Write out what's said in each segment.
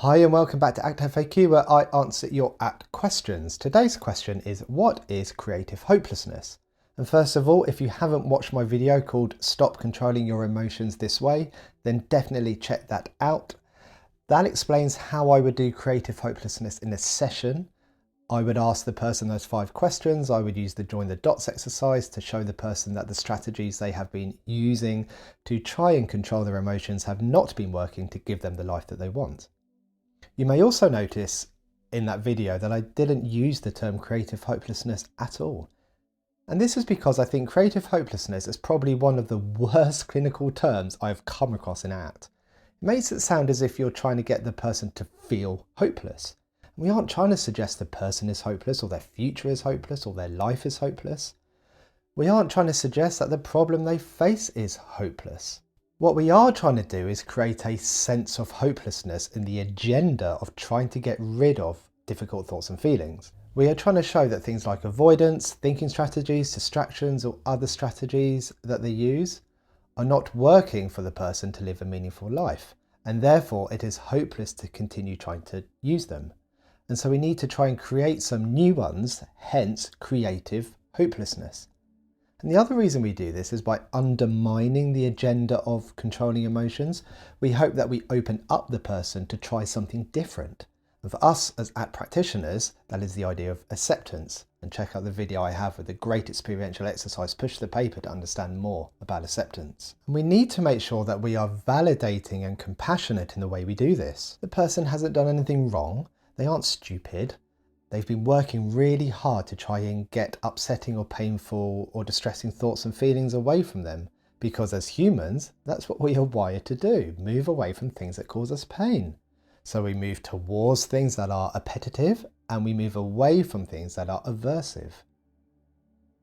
Hi and welcome back to ACT FAQ, where I answer your ACT questions. Today's question is, what is creative hopelessness? And first of all, if you haven't watched my video called Stop Controlling Your Emotions This Way, then definitely check that out. That explains how I would do creative hopelessness in a session. I would ask the person those 5 questions. I would use the join the dots exercise to show the person that the strategies they have been using to try and control their emotions have not been working to give them the life that they want. You may also notice in that video that I didn't use the term creative hopelessness at all. And this is because I think creative hopelessness is probably one of the worst clinical terms I've come across in ACT. It makes it sound as if you're trying to get the person to feel hopeless. We aren't trying to suggest the person is hopeless or their future is hopeless or their life is hopeless. We aren't trying to suggest that the problem they face is hopeless. What we are trying to do is create a sense of hopelessness in the agenda of trying to get rid of difficult thoughts and feelings. We are trying to show that things like avoidance, thinking strategies, distractions, or other strategies that they use are not working for the person to live a meaningful life, and therefore it is hopeless to continue trying to use them. And so we need to try and create some new ones, hence creative hopelessness. And the other reason we do this is by undermining the agenda of controlling emotions. We hope that we open up the person to try something different. And for us as ACT practitioners, that is the idea of acceptance. And check out the video I have with the great experiential exercise, Push the Paper, to understand more about acceptance. And we need to make sure that we are validating and compassionate in the way we do this. The person hasn't done anything wrong. They aren't stupid. They've been working really hard to try and get upsetting or painful or distressing thoughts and feelings away from them, because as humans, that's what we are wired to do, move away from things that cause us pain. So we move towards things that are appetitive and we move away from things that are aversive.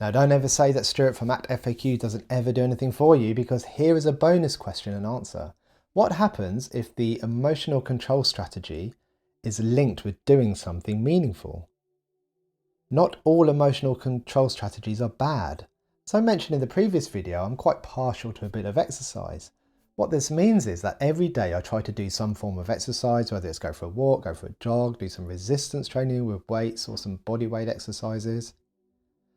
Now, don't ever say that Stuart from ACT FAQ doesn't ever do anything for you, because here is a bonus question and answer. What happens if the emotional control strategy is linked with doing something meaningful? Not all emotional control strategies are bad. As I mentioned in the previous video, I'm quite partial to a bit of exercise. What this means is that every day I try to do some form of exercise, whether it's go for a walk, go for a jog, do some resistance training with weights or some body weight exercises.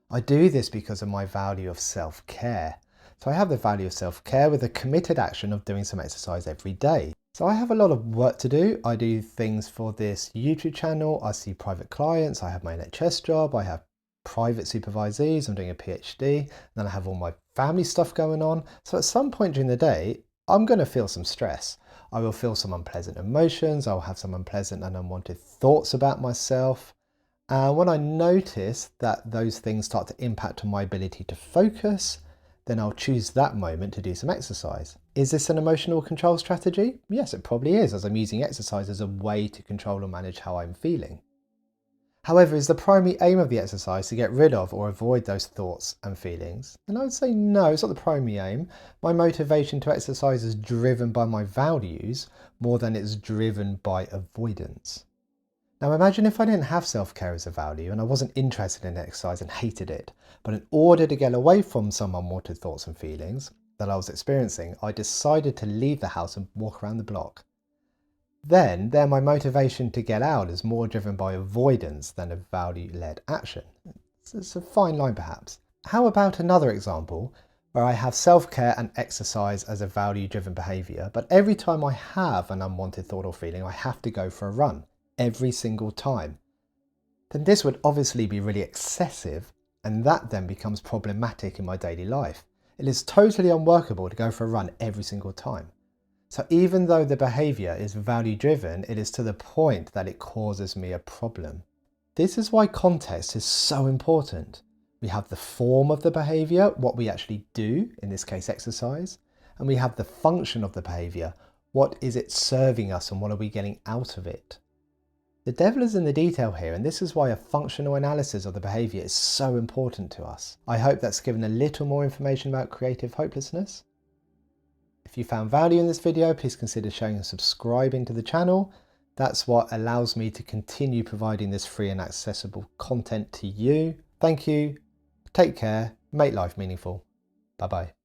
I do this because of my value of self-care. So I have the value of self-care with a committed action of doing some exercise every day. So I have a lot of work to do. I do things for this YouTube channel, I see private clients, I have my NHS job, I have private supervisees, I'm doing a PhD, then I have all my family stuff going on. So at some point during the day, I'm going to feel some stress. I will feel some unpleasant emotions, I'll have some unpleasant and unwanted thoughts about myself. And when I notice that those things start to impact on my ability to focus, then I'll choose that moment to do some exercise. Is this an emotional control strategy? Yes, it probably is, as I'm using exercise as a way to control or manage how I'm feeling. However, is the primary aim of the exercise to get rid of or avoid those thoughts and feelings? And I would say no, it's not the primary aim. My motivation to exercise is driven by my values more than it's driven by avoidance. Now imagine if I didn't have self-care as a value and I wasn't interested in exercise and hated it, but in order to get away from some unwanted thoughts and feelings that I was experiencing, I decided to leave the house and walk around the block. Then my motivation to get out is more driven by avoidance than a value-led action. It's a fine line perhaps. How about another example where I have self-care and exercise as a value-driven behaviour, but every time I have an unwanted thought or feeling, I have to go for a run. Every single time. Then this would obviously be really excessive, and that then becomes problematic in my daily life. It is totally unworkable to go for a run every single time. So even though the behaviour is value driven, it is to the point that it causes me a problem. This is why context is so important. We have the form of the behaviour, what we actually do, in this case exercise, and we have the function of the behaviour. What is it serving us and what are we getting out of it? The devil is in the detail here, and this is why a functional analysis of the behaviour is so important to us. I hope that's given a little more information about creative hopelessness. If you found value in this video, please consider showing and subscribing to the channel. That's what allows me to continue providing this free and accessible content to you. Thank you, take care, make life meaningful. Bye bye.